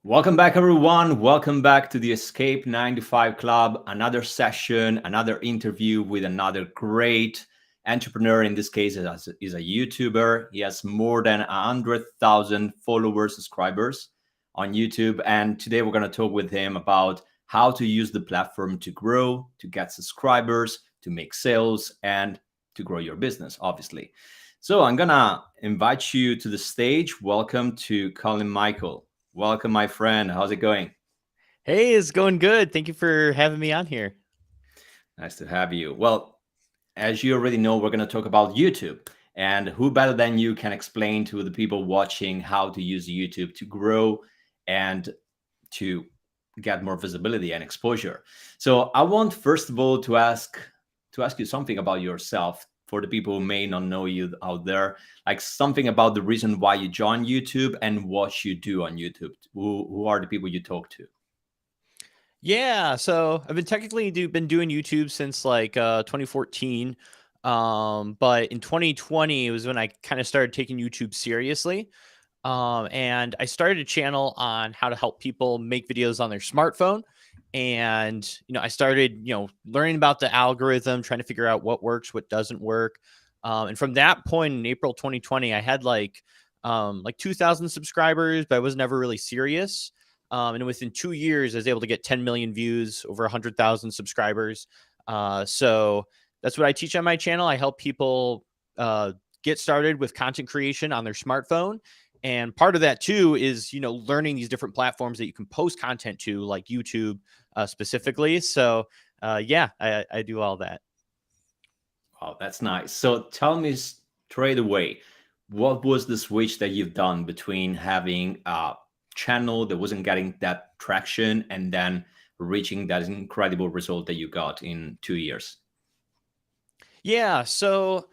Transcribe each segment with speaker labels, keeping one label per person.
Speaker 1: Welcome back, everyone. Welcome back to the Escape 9 to 5 Club. Another session, another interview with another great entrepreneur. In this case, is a YouTuber. He has more than 100,000 followers, subscribers on YouTube. And today we're going to talk with him about how to use the platform to grow, to get subscribers, to make sales, and to grow your business, obviously. So I'm going to invite you to the stage. Welcome to Collin Michael. Welcome, my friend. How's it going?
Speaker 2: Hey, it's going good. Thank you for having me on here.
Speaker 1: Nice to have you. Well, as you already know, we're going to talk about YouTube. And who better than you can explain to the people watching how to use YouTube to grow and to get more visibility and exposure. So I want, first of all, to ask you something about yourself for the people who may not know you out there, like something about the reason why you joined YouTube and what you do on YouTube. Who are the people you talk to?
Speaker 2: Yeah, so I've been been doing YouTube since like 2014. But in 2020 was when I kind of started taking YouTube seriously. And I started a channel on how to help people make videos on their smartphone. And I started, learning about the algorithm, trying to figure out what works, what doesn't work. And from that point in April 2020, I had like 2,000 subscribers, but I was never really serious. And within 2 years, I was able to get 10 million views, over 100,000 subscribers. So that's what I teach on my channel. I help people get started with content creation on their smartphone. And part of that too is, learning these different platforms that you can post content to, like YouTube specifically. So yeah, I do all that.
Speaker 1: Wow, that's nice. So tell me straight away, what was the switch that you've done between having a channel that wasn't getting that traction and then reaching that incredible result that you got in 2 years?
Speaker 2: Yeah. So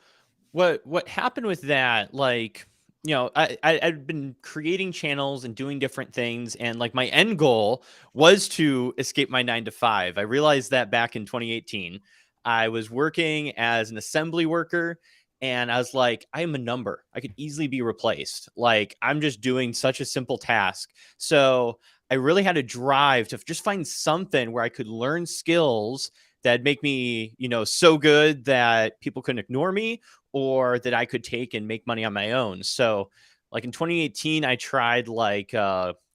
Speaker 2: what happened with that, like, I'd been creating channels and doing different things, and like my end goal was to escape my 9 to 5. I realized that back in 2018. I was working as an assembly worker, and I was like, I am a number. I could easily be replaced. Like, I'm just doing such a simple task. So I really had a drive to just find something where I could learn skills that make me, so good that people couldn't ignore me, or that I could take and make money on my own. So, like in 2018, I tried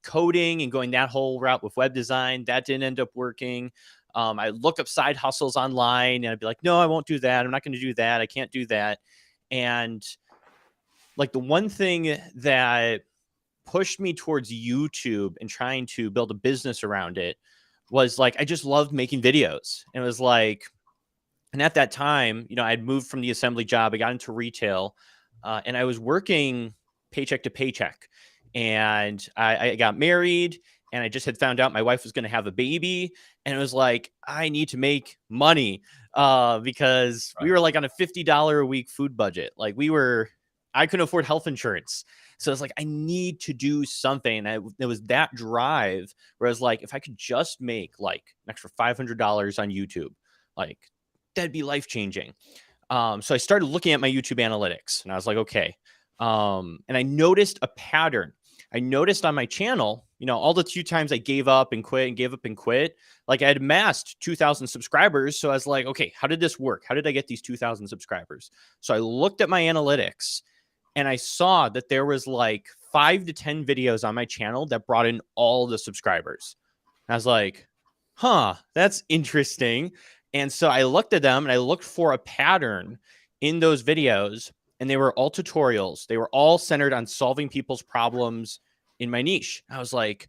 Speaker 2: coding and going that whole route with web design. That didn't end up working. I look up side hustles online, and I'd be like, no, I won't do that. I'm not going to do that. I can't do that. And like the one thing that pushed me towards YouTube and trying to build a business around it was like, I just loved making videos. And it was like, and at that time, I'd moved from the assembly job. I got into retail, and I was working paycheck to paycheck. And I got married, and I just had found out my wife was going to have a baby. And it was like, I need to make money because we
Speaker 1: Right.
Speaker 2: were like on a $50 a week food budget. I couldn't afford health insurance. So it's like, I need to do something. There was that drive where I was like, if I could just make like an extra $500 on YouTube, like that'd be life changing. So I started looking at my YouTube analytics, and I was like, okay. And I noticed a pattern. I noticed on my channel, all the few times I gave up and quit and gave up and quit, like I had amassed 2,000 subscribers. So I was like, okay, how did this work? How did I get these 2,000 subscribers? So I looked at my analytics, and I saw that there was like 5 to 10 videos on my channel that brought in all the subscribers. And I was like, huh, that's interesting. And so I looked at them, and I looked for a pattern in those videos, and they were all tutorials. They were all centered on solving people's problems in my niche. I was like,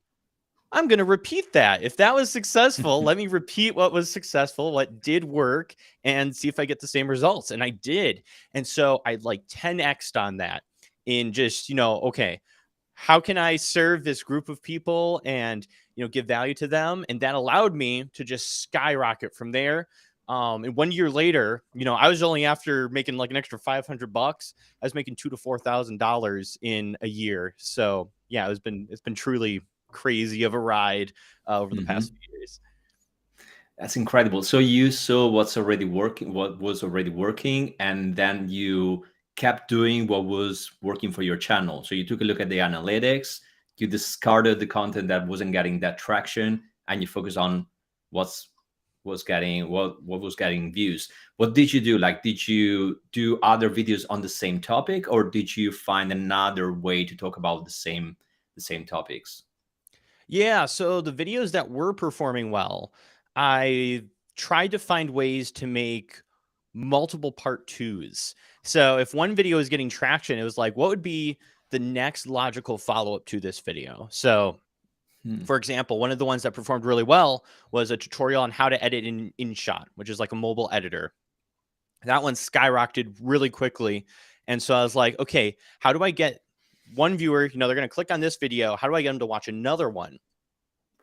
Speaker 2: I'm going to repeat that. If that was successful, let me repeat what was successful, what did work, and see if I get the same results. And I did. And so I like 10x'd on that in just, okay, how can I serve this group of people and, give value to them? And that allowed me to just skyrocket from there. And 1 year later, I was only, after making like an extra $500, I was making $2,000 to $4,000 in a year. So yeah, it's been truly crazy of a ride over the past
Speaker 1: Mhm.
Speaker 2: few years.
Speaker 1: That's incredible. So you saw what was already working, and then you kept doing what was working for your channel. So you took a look at the analytics, you discarded the content that wasn't getting that traction, and you focus on what's what was getting views. What did you do? Like, did you do other videos on the same topic, or did you find another way to talk about the same topics?
Speaker 2: Yeah, so the videos that were performing well, I tried to find ways to make multiple part twos. So if one video is getting traction, it was like, what would be the next logical follow up to this video? So,
Speaker 1: Hmm.
Speaker 2: for example, one of the ones that performed really well was a tutorial on how to edit in InShot, which is like a mobile editor. That one skyrocketed really quickly. And so I was like, okay, how do I get one viewer, they're going to click on this video. How do I get them to watch another one?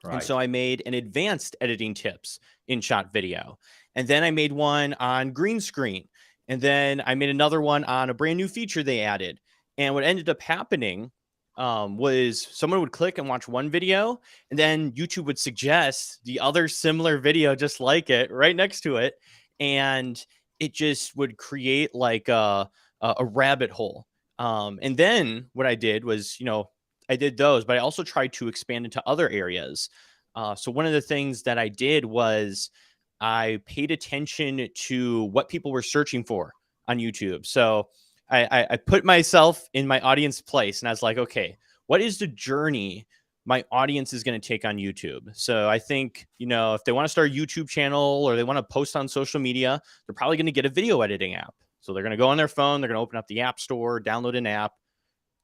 Speaker 2: And so
Speaker 1: Right.
Speaker 2: I made an advanced editing tips InShot video. And then I made one on green screen. And then I made another one on a brand new feature they added. And what ended up happening was someone would click and watch one video, and then YouTube would suggest the other similar video just like it right next to it. And it just would create like a rabbit hole. And then what I did was, I did those, but I also tried to expand into other areas. So one of the things that I did was I paid attention to what people were searching for on YouTube. So I put myself in my audience place, and I was like, okay, what is the journey my audience is going to take on YouTube? So I think, if they want to start a YouTube channel or they want to post on social media, they're probably going to get a video editing app. So they're going to go on their phone, they're going to open up the App Store, download an app.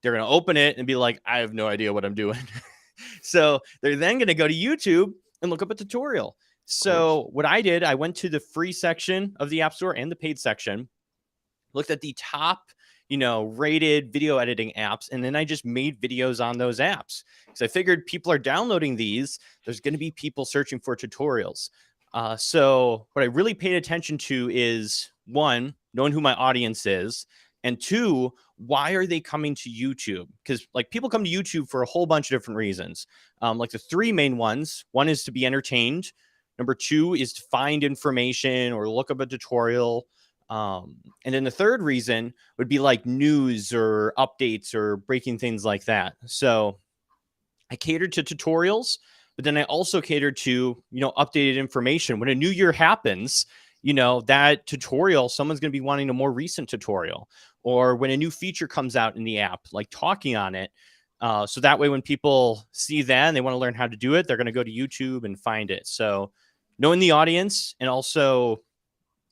Speaker 2: They're going to open it and be like, I have no idea what I'm doing. So they're then going to go to YouTube and look up a tutorial.
Speaker 1: Of course.
Speaker 2: So what I did, I went to the free section of the App Store and the paid section, looked at the top, rated video editing apps, and then I just made videos on those apps because I figured people are downloading these. There's going to be people searching for tutorials. So what I really paid attention to is, one, knowing who my audience is, and two, why are they coming to YouTube? Because like people come to YouTube for a whole bunch of different reasons. Like the three main ones: one is to be entertained, number two is to find information or look up a tutorial, and then the third reason would be like news or updates or breaking things like that. So I catered to tutorials, but then I also catered to, updated information. When a new year happens, that tutorial, someone's going to be wanting a more recent tutorial, or when a new feature comes out in the app, like talking on it. So that way, when people see that and they want to learn how to do it, they're going to go to YouTube and find it. So knowing the audience and also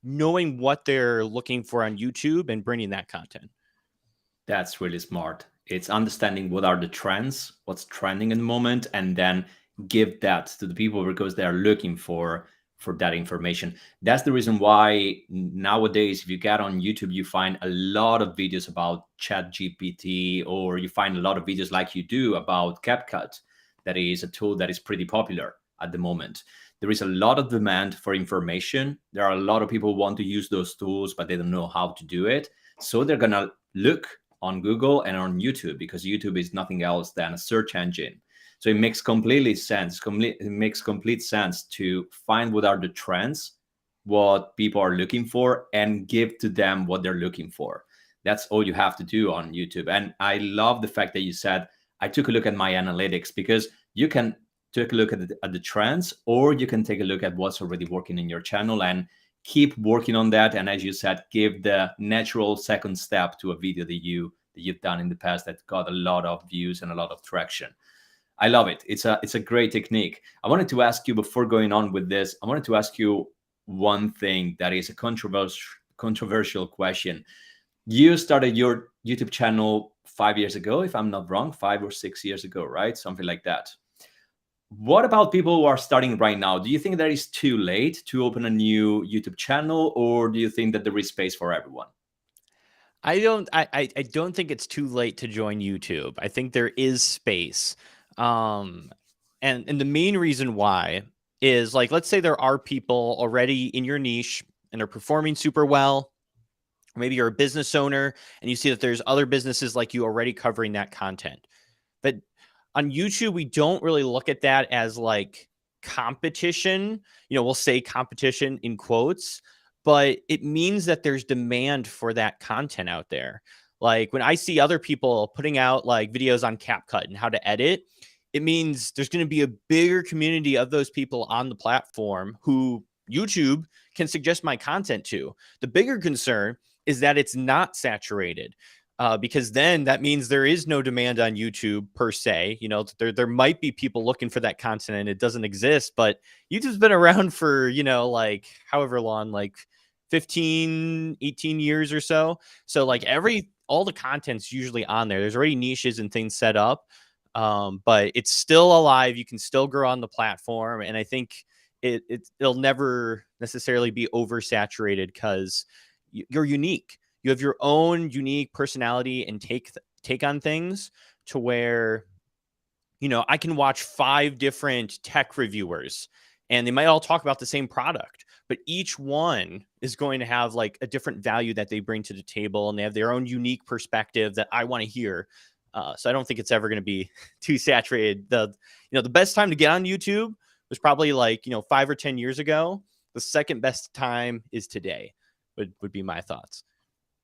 Speaker 2: knowing what they're looking for on YouTube and bringing that content.
Speaker 1: That's really smart. It's understanding what are the trends, what's trending in the moment, and then give that to the people because they are looking for that information. That's the reason why nowadays, if you get on YouTube, you find a lot of videos about Chat GPT, or you find a lot of videos like you do about CapCut. That is a tool that is pretty popular at the moment. There is a lot of demand for information. There are a lot of people who want to use those tools, but they don't know how to do it. So they're gonna look on Google and on YouTube, because YouTube is nothing else than a search engine. So it makes completely sense. It makes complete sense to find what are the trends, what people are looking for, and give to them what they're looking for. That's all you have to do on YouTube. And I love the fact that you said, I took a look at my analytics, because you can take a look at the trends, or you can take a look at what's already working in your channel and keep working on that. And as you said, give the natural second step to a video that you've done in the past that got a lot of views and a lot of traction. I love it. It's a great technique. I wanted to ask you, before going on with this, I wanted to ask you one thing that is a controversial question. You started your YouTube channel 5 years ago, if I'm not wrong, 5 or 6 years ago, right? Something like that. What about people who are starting right now? Do you think that it's too late to open a new YouTube channel, or do you think that there is space for everyone?
Speaker 2: I don't think it's too late to join YouTube. I think there is space. Um, and the main reason why is, like, let's say there are people already in your niche and they're performing super well. Or maybe you're a business owner and you see that there's other businesses like you already covering that content. But on YouTube, we don't really look at that as like competition. We'll say competition in quotes, but it means that there's demand for that content out there. Like when I see other people putting out like videos on CapCut and how to edit, it means there's going to be a bigger community of those people on the platform who YouTube can suggest my content to. The bigger concern is that it's not saturated. Because then that means there is no demand on YouTube per se. You know, there might be people looking for that content and it doesn't exist, but YouTube's been around for, you know, like however long, like 15, 18 years or so. So like all the content's usually on there. There's already niches and things set up, but it's still alive. You can still grow on the platform. And I think it'll never necessarily be oversaturated because you're unique. You have your own unique personality and take on things to where, you know, I can watch 5 different tech reviewers and they might all talk about the same product, but each one is going to have like a different value that they bring to the table and they have their own unique perspective that I want to hear. So I don't think it's ever going to be too saturated. The best time to get on YouTube was probably like, 5 or 10 years ago. The second best time is today would be my thoughts.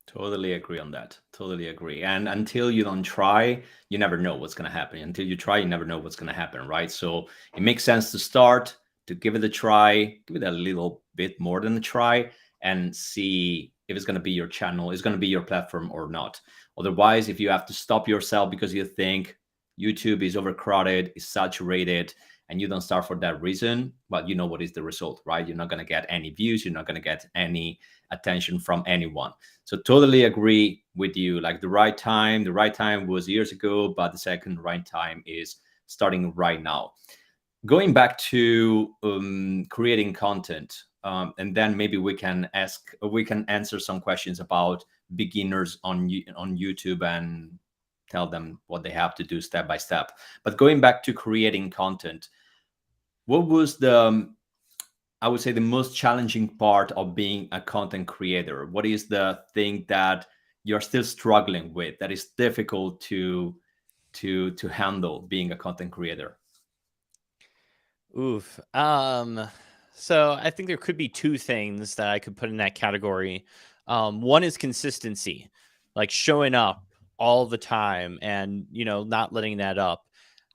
Speaker 1: Totally agree on that. Totally agree. And until you don't try, you never know what's going to happen. Until you try, you never know what's going to happen, right? So it makes sense to start, to give it a try, give it a little bit more than a try, and see if it's going to be your channel, it's going to be your platform or not. Otherwise, if you have to stop yourself because you think YouTube is overcrowded, is saturated, and you don't start for that reason, well, you know what is the result, right? You're not going to get any views. You're not going to get any attention from anyone. So totally agree with you. Like the right time was years ago, but the second right time is starting right now. Going back to creating content, and then maybe we can answer some questions about beginners on YouTube and tell them what they have to do step by step. But going back to creating content, what was I would say the most challenging part of being a content creator? What is the thing that you're still struggling with that is difficult to handle being a content creator?
Speaker 2: Oof. So I think there could be 2 things that I could put in that category. One is consistency, like showing up all the time and, not letting that up.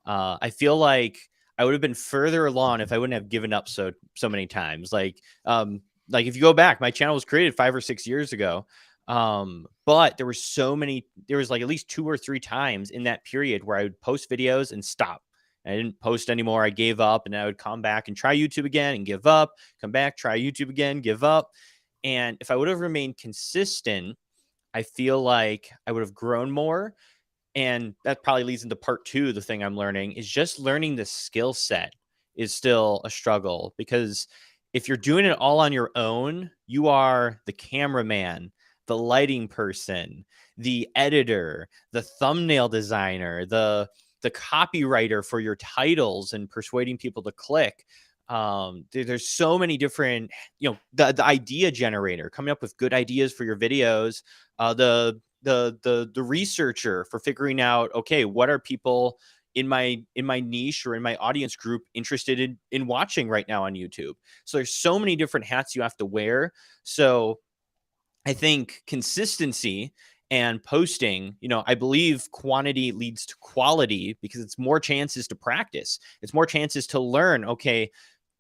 Speaker 2: I feel like I would have been further along if I wouldn't have given up so many times. Like if you go back, my channel was created 5 or 6 years ago. But there was like at least 2 or 3 times in that period where I would post videos and stop. I didn't post anymore. I gave up and I would come back and try YouTube again and give up, come back, try YouTube again, give up. And if I would have remained consistent, I feel like I would have grown more. And that probably leads into part 2. The thing I'm learning is just learning the skill set is still a struggle, because if you're doing it all on your own, you are the cameraman, the lighting person, the editor, the thumbnail designer, the copywriter for your titles and persuading people to click. There's so many different, the idea generator, coming up with good ideas for your videos, the researcher for figuring out, okay, what are people in my niche or in my audience group interested in watching right now on YouTube. So there's so many different hats you have to wear. So I think consistency and posting, I believe quantity leads to quality, because it's more chances to practice. It's more chances to learn. Okay,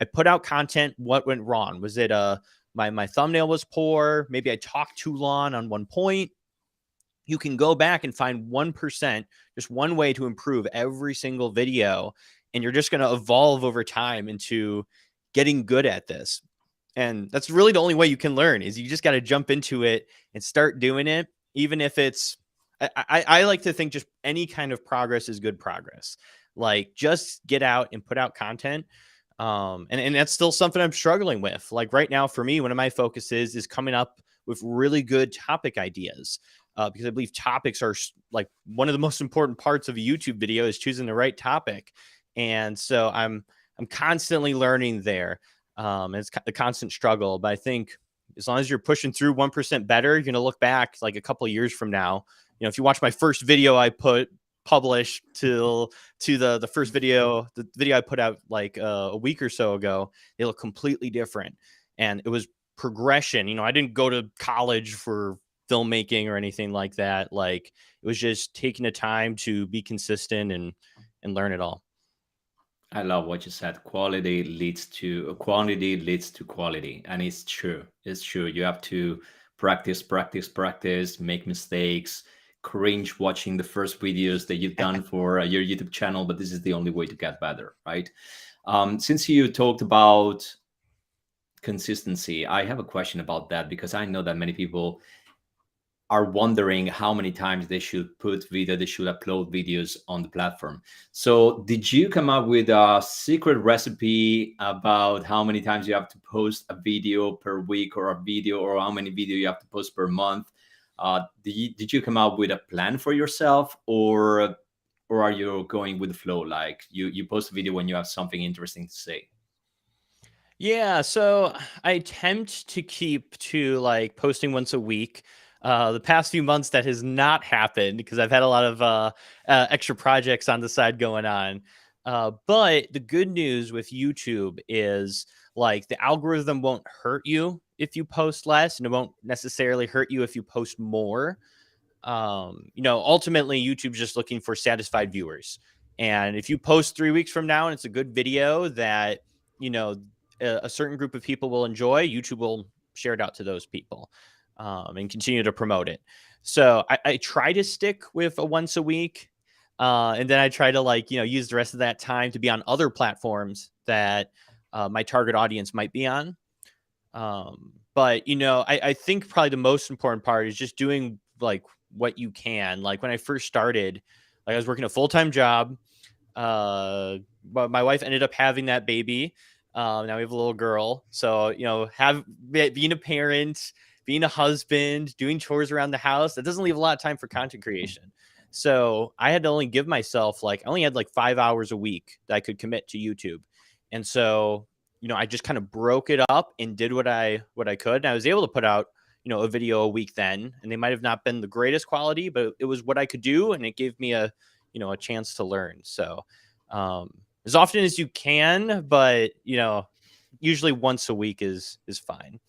Speaker 2: I put out content. What went wrong? Was it my thumbnail was poor? Maybe I talked too long on one point. You can go back and find 1%, just one way to improve every single video. And you're just going to evolve over time into getting good at this. And that's really the only way you can learn, is you just got to jump into it and start doing it. Even if it's, I like to think just any kind of progress is good progress. Like just get out and put out content. And that's still something I'm struggling with. Like right now for me, one of my focuses is coming up with really good topic ideas. Because I believe topics are like one of the most important parts of a YouTube video, is choosing the right topic. And so I'm constantly learning there. And it's the constant struggle, but I think as long as you're pushing through 1% better, you're going to look back like a couple of years from now. If you watch my first video I published to the first video, the video I put out like a week or so ago, they look completely different. And it was progression. I didn't go to college for filmmaking or anything like that. Like it was just taking the time to be consistent and learn it all.
Speaker 1: I love what you said. Quantity leads to quality, and it's true. It's true. You have to practice, practice, practice, make mistakes, cringe watching the first videos that you've done for your YouTube channel, but this is the only way to get better, right? Since you talked about consistency, I have a question about that because I know that many people are wondering how many times they should they should upload videos on the platform. So did you come up with a secret recipe about how many times you have to post a video per week, or a video, or how many video you have to post per month? Did you come up with a plan for yourself, or are you going with the flow? Like you post a video when you have something interesting to say?
Speaker 2: Yeah, so I attempt to keep to like posting once a week. The past few months that has not happened because I've had a lot of extra projects on the side going on. But the good news with YouTube is like the algorithm won't hurt you if you post less, and it won't necessarily hurt you if you post more. Ultimately YouTube's just looking for satisfied viewers. And if you post 3 weeks from now and it's a good video that, you know, a certain group of people will enjoy, YouTube will share it out to those people and continue to promote it. So I try to stick with a once a week. And then I try to use the rest of that time to be on other platforms that my target audience might be on. But I think probably the most important part is just doing like what you can. Like when I first started, like I was working a full-time job. But my wife ended up having that baby. Now we have a little girl. So, being a parent, being a husband, doing chores around the house, that doesn't leave a lot of time for content creation. So I had to only give myself I only had like 5 hours a week that I could commit to YouTube. And so, I just kind of broke it up and did what I could. And I was able to put out, a video a week then, and they might have not been the greatest quality, but it was what I could do. And it gave me a chance to learn. So, as often as you can, but usually once a week is fine.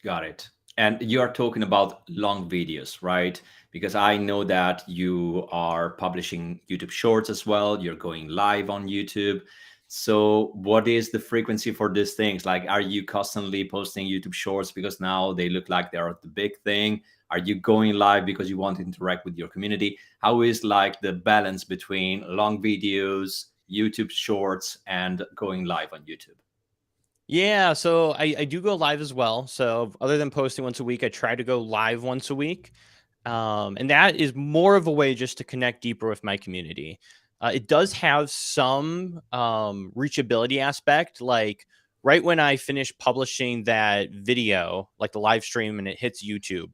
Speaker 1: Got it. And you are talking about long videos, right? Because I know that you are publishing YouTube Shorts as well. You're going live on YouTube. So what is the frequency for these things? Like, are you constantly posting YouTube Shorts because now they look like they're the big thing? Are you going live because you want to interact with your community? How is like the balance between long videos, YouTube Shorts, and going live on YouTube?
Speaker 2: Yeah, so I do go live as well. So other than posting once a week, I try to go live once a week. And that is more of a way just to connect deeper with my community. It does have some reachability aspect. Like right when I finish publishing that video, like the live stream, and it hits YouTube,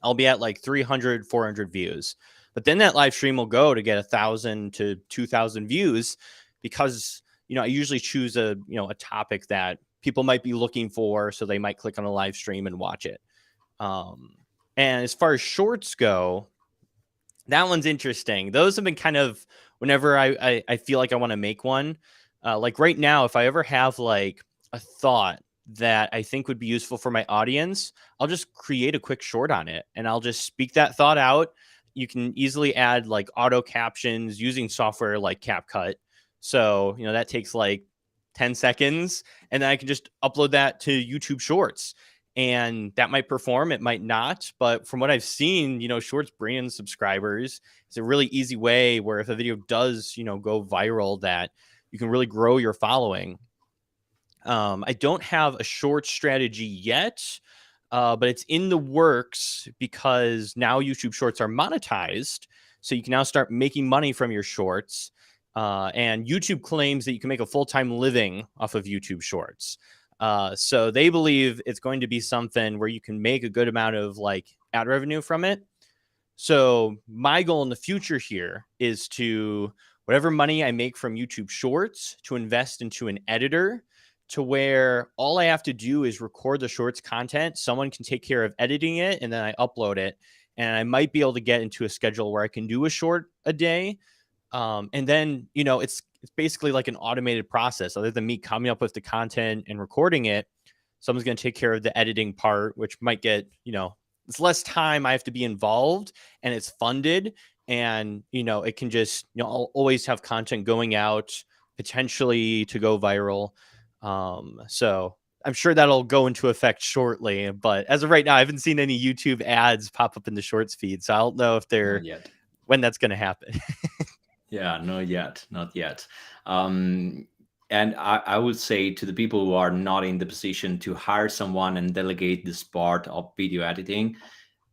Speaker 2: I'll be at like 300, 400 views. But then that live stream will go to get 1,000 to 2,000 views because, I usually choose a topic that people might be looking for. So they might click on a live stream and watch it. And as far as shorts go, that one's interesting. Those have been kind of whenever I feel like I want to make one. Like right now, if I ever have like a thought that I think would be useful for my audience, I'll just create a quick short on it and I'll just speak that thought out. You can easily add like auto captions using software like CapCut. So, that takes like 10 seconds and then I can just upload that to YouTube Shorts. And that might perform, it might not. But from what I've seen, Shorts bring in subscribers. It's a really easy way where if a video does, go viral, that you can really grow your following. I don't have a short strategy yet, but it's in the works because now YouTube Shorts are monetized. So you can now start making money from your shorts. And YouTube claims that you can make a full-time living off of YouTube Shorts. So they believe it's going to be something where you can make a good amount of like ad revenue from it. So my goal in the future here is to whatever money I make from YouTube Shorts to invest into an editor to where all I have to do is record the Shorts content. Someone can take care of editing it and then I upload it. And I might be able to get into a schedule where I can do a short a day. And then, it's basically like an automated process. Other than me coming up with the content and recording it, someone's going to take care of the editing part, which might get, it's less time I have to be involved, and it's funded, and it can just I'll always have content going out, potentially to go viral. So I'm sure that'll go into effect shortly, but as of right now, I haven't seen any YouTube ads pop up in the Shorts feed, so I don't know if
Speaker 1: Not yet.
Speaker 2: when that's going to happen.
Speaker 1: Yeah, not yet, not yet. Um, and I would say to the people who are not in the position to hire someone and delegate this part of video editing,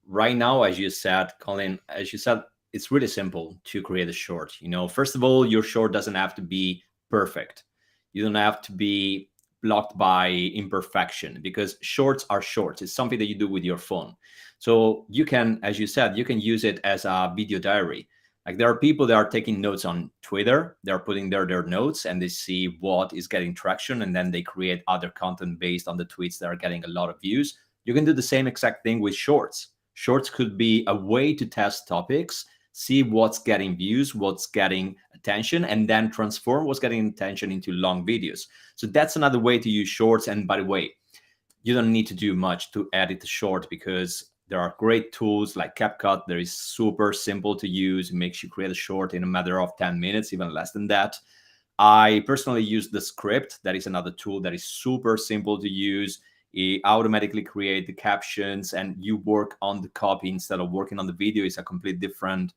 Speaker 1: right now, as you said, Colin, as you said, it's really simple to create a short. First of all, your short doesn't have to be perfect. You don't have to be blocked by imperfection, because shorts are shorts. It's something that you do with your phone. So you can, as you said, you can use it as a video diary. Like, there are people that are taking notes on Twitter. They're putting their notes, and they see what is getting traction, and then they create other content based on the tweets that are getting a lot of views. You can do the same exact thing with shorts. Shorts could be a way to test topics, see what's getting views, what's getting attention, and then transform what's getting attention into long videos. So that's another way to use shorts. And by the way, you don't need to do much to edit a short, because there are great tools like CapCut that is super simple to use. It makes you create a short in a matter of 10 minutes, even less than that. I personally use the script. That is another tool that is super simple to use. It automatically create the captions, and you work on the copy instead of working on the video. It's a complete different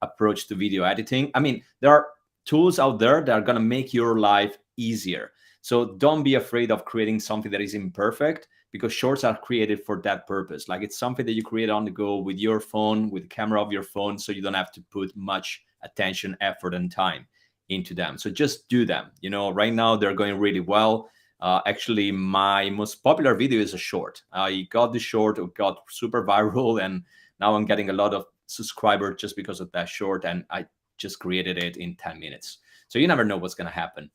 Speaker 1: approach to video editing. I mean, there are tools out there that are going to make your life easier. So don't be afraid of creating something that is imperfect, because shorts are created for that purpose. Like, it's something that you create on the go with your phone, with the camera of your phone, so you don't have to put much attention, effort, and time into them. So just do them. Right now they're going really well. Actually, my most popular video is a short. I got the short, it got super viral, and now I'm getting a lot of subscribers just because of that short, and I just created it in 10 minutes. So you never know what's going to happen.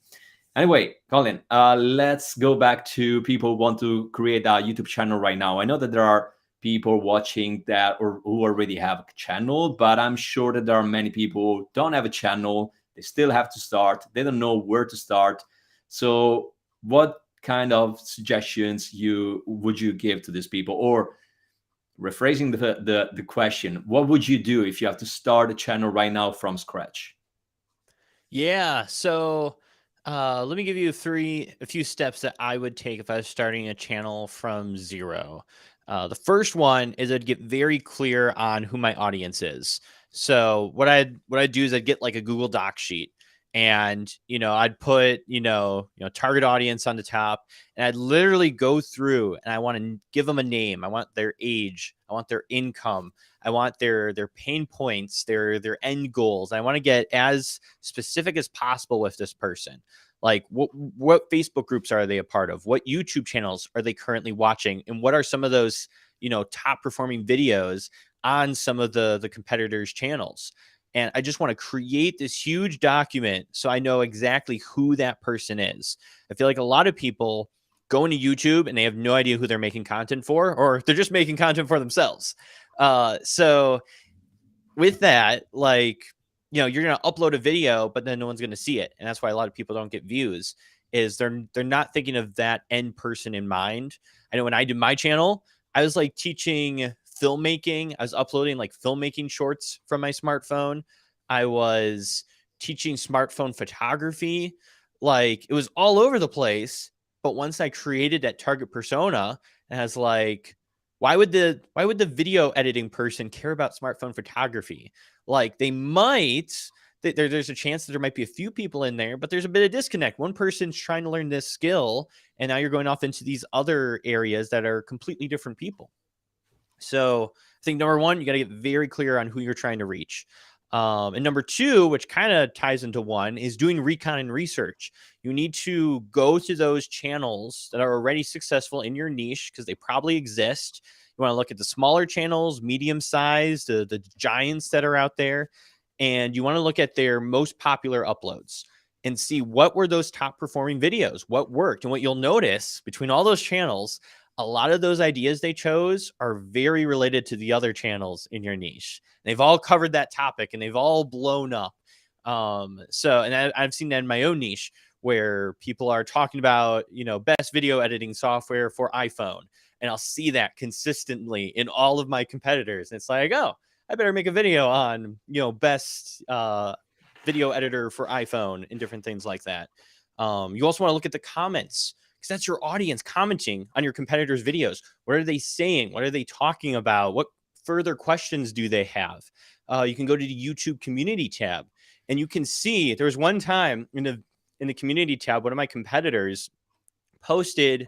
Speaker 1: Anyway, Colin, let's go back to people who want to create a YouTube channel right now. I know that there are people watching that or who already have a channel, but I'm sure that there are many people who don't have a channel. They still have to start. They don't know where to start. So what kind of suggestions would you give to these people? Or rephrasing the question, what would you do if you have to start a channel right now from scratch?
Speaker 2: Yeah. So let me give you a few steps that I would take if I was starting a channel from zero. The first one is I'd get very clear on who my audience is. So what I'd do is I'd get like a Google Doc sheet, and I'd put target audience on the top, and I'd literally go through and I want to give them a name. I want their age, I want their income, I want their pain points, their end goals. I want to get as specific as possible with this person. Like, what Facebook groups are they a part of? What YouTube channels are they currently watching? And what are some of those, top performing videos on some of the competitors' channels? And I just want to create this huge document so I know exactly who that person is. I feel like a lot of people go into YouTube and they have no idea who they're making content for, or they're just making content for themselves. So with that, like, you're going to upload a video, but then no one's going to see it. And that's why a lot of people don't get views, is they're not thinking of that end person in mind. I know when I did my channel, I was like teaching filmmaking. I was uploading like filmmaking shorts from my smartphone. I was teaching smartphone photography. Like, it was all over the place. But once I created that target persona, and I was like, why would the video editing person care about smartphone photography? Like, they might, there's a chance that there might be a few people in there, but there's a bit of disconnect. One person's trying to learn this skill, and now you're going off into these other areas that are completely different people. So I think number one, you got to get very clear on who you're trying to reach. And number two, which kind of ties into one, is doing recon and research. You need to go to those channels that are already successful in your niche, because they probably exist. You want to look at the smaller channels, medium sized, the giants that are out there, and you want to look at their most popular uploads and see what were those top performing videos, what worked. And what you'll notice between all those channels, a lot of those ideas they chose are very related to the other channels in your niche. They've all covered that topic and they've all blown up. And I've seen that in my own niche, where people are talking about, best video editing software for iPhone. and I'll see that consistently in all of my competitors. And it's like, oh, I better make a video on, best video editor for iPhone and different things like that. You also want to look at the comments, because that's your audience commenting on your competitors' videos. What are they saying? What are they talking about? What further questions do they have? You can go to the YouTube community tab, and you can see there was one time in the community tab, one of my competitors posted,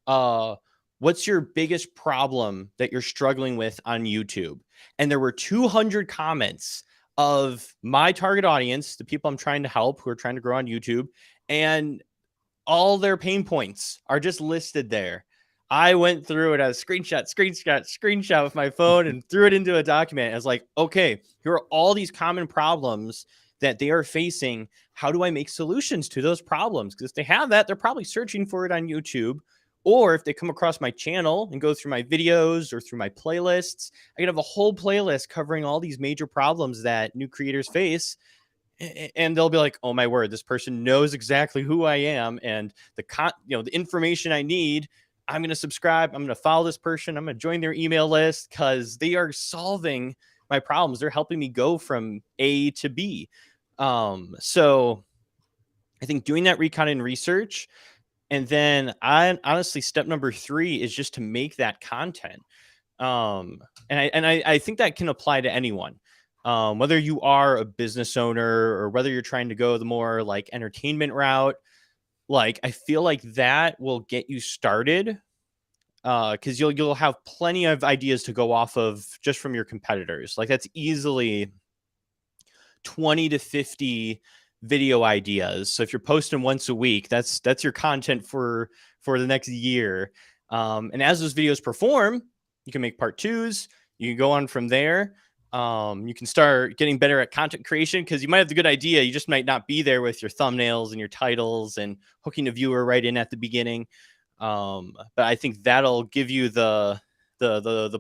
Speaker 2: what's your biggest problem that you're struggling with on YouTube? And there were 200 comments of my target audience, the people I'm trying to help who are trying to grow on YouTube, and all their pain points are just listed there. I went through it as screenshot with my phone and threw it into a document. I was like, okay, here are all these common problems that they are facing. How do I make solutions to those problems? Because if they have that, they're probably searching for it on YouTube. Or if they come across my channel and go through my videos or through my playlists, I can have a whole playlist covering all these major problems that new creators face. And they'll be like, oh my word, this person knows exactly who I am and the information I need. I'm going to subscribe. I'm going to follow this person. I'm going to join their email list because they are solving my problems. They're helping me go from A to B. So I think doing that recon and research, and then honestly, step number 3 is just to make that content. And I think that can apply to anyone. Whether you are a business owner or whether you're trying to go the more like entertainment route, like I feel like that will get you started, because you'll have plenty of ideas to go off of just from your competitors. Like that's easily 20 to 50 video ideas. So if you're posting once a week, that's your content for the next year. And as those videos perform, you can make part 2s. You can go on from there. You can start getting better at content creation, because you might have the good idea. You just might not be there with your thumbnails and your titles and hooking the viewer right in at the beginning. But I think that'll give you the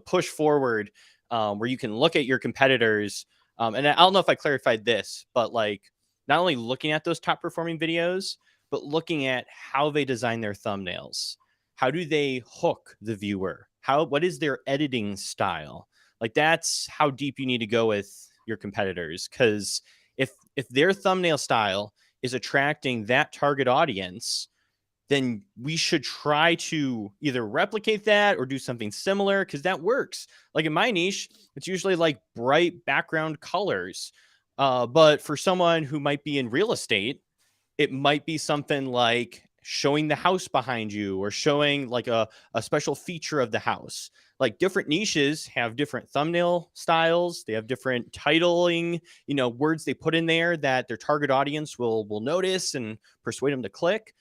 Speaker 2: push forward, where you can look at your competitors. And I don't know if I clarified this, but like not only looking at those top performing videos, but looking at how they design their thumbnails. How do they hook the viewer? What is their editing style? Like that's how deep you need to go with your competitors. Because if their thumbnail style is attracting that target audience, then we should try to either replicate that or do something similar, because that works. Like in my niche, it's usually like bright background colors. But for someone who might be in real estate, it might be something like showing the house behind you or showing like a special feature of the house. Like different niches have different thumbnail styles. They have different titling, words they put in there that their target audience will notice and persuade them to click.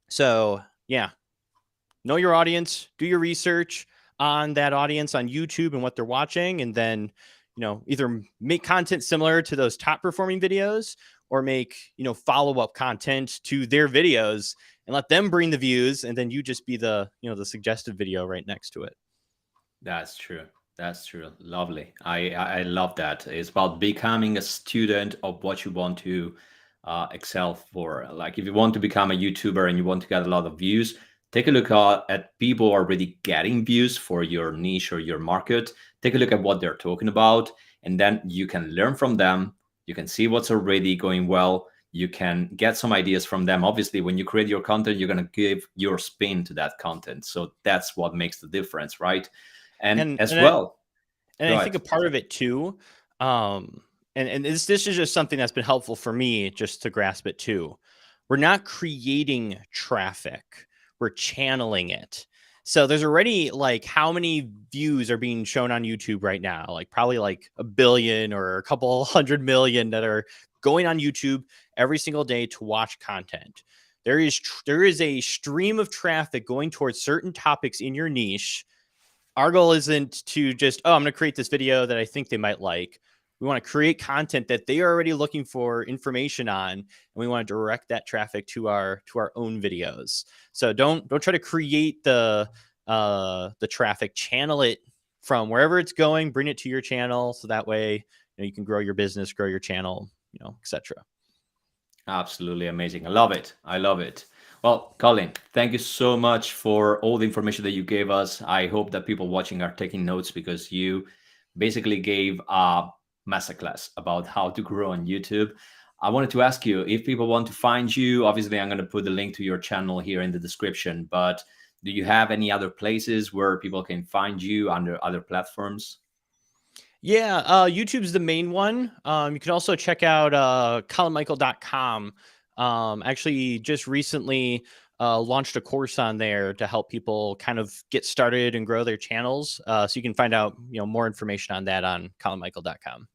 Speaker 2: So yeah, know your audience, do your research on that audience on YouTube and what they're watching. And then, either make content similar to those top performing videos or make, follow-up content to their videos and let them bring the views. And then you just be the suggested video right next to it.
Speaker 1: That's true. That's true. Lovely. I love that. It's about becoming a student of what you want to excel for. Like if you want to become a YouTuber and you want to get a lot of views, take a look at people already getting views for your niche or your market. Take a look at what they're talking about, and then you can learn from them. You can see what's already going well. You can get some ideas from them. Obviously, when you create your content, you're going to give your spin to that content. So that's what makes the difference, right? And as well.
Speaker 2: And I think a part of it too, and this is just something that's been helpful for me just to grasp it too. We're not creating traffic, we're channeling it. So there's already like how many views are being shown on YouTube right now? Like probably like 1 billion or a couple 100 million that are going on YouTube every single day to watch content. There is a stream of traffic going towards certain topics in your niche. Our goal isn't to just, I'm going to create this video that I think they might like. We want to create content that they are already looking for information on, and we want to direct that traffic to our own videos. So don't try to create the traffic. Channel it from wherever it's going. Bring it to your channel, so that way you can grow your business, grow your channel, etc.
Speaker 1: Absolutely amazing. I love it. Well, Colin, thank you so much for all the information that you gave us. I hope that people watching are taking notes because you basically gave a masterclass about how to grow on YouTube. I wanted to ask you if people want to find you. Obviously, I'm going to put the link to your channel here in the description, but do you have any other places where people can find you under other platforms?
Speaker 2: Yeah, YouTube's the main one. You can also check out collinmichael.com. Actually, just recently launched a course on there to help people kind of get started and grow their channels. So you can find out more information on that on collinmichael.com.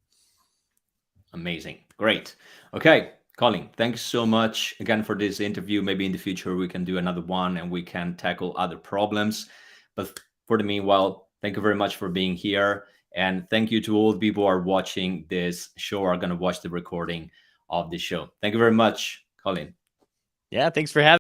Speaker 1: Amazing. Great. Okay, Colin, thanks so much again for this interview. Maybe in the future we can do another one and we can tackle other problems. But for the meanwhile, thank you very much for being here. And thank you to all the people who are watching this show or are going to watch the recording of the show. Thank you very much, Colin.
Speaker 2: Yeah, thanks for having me.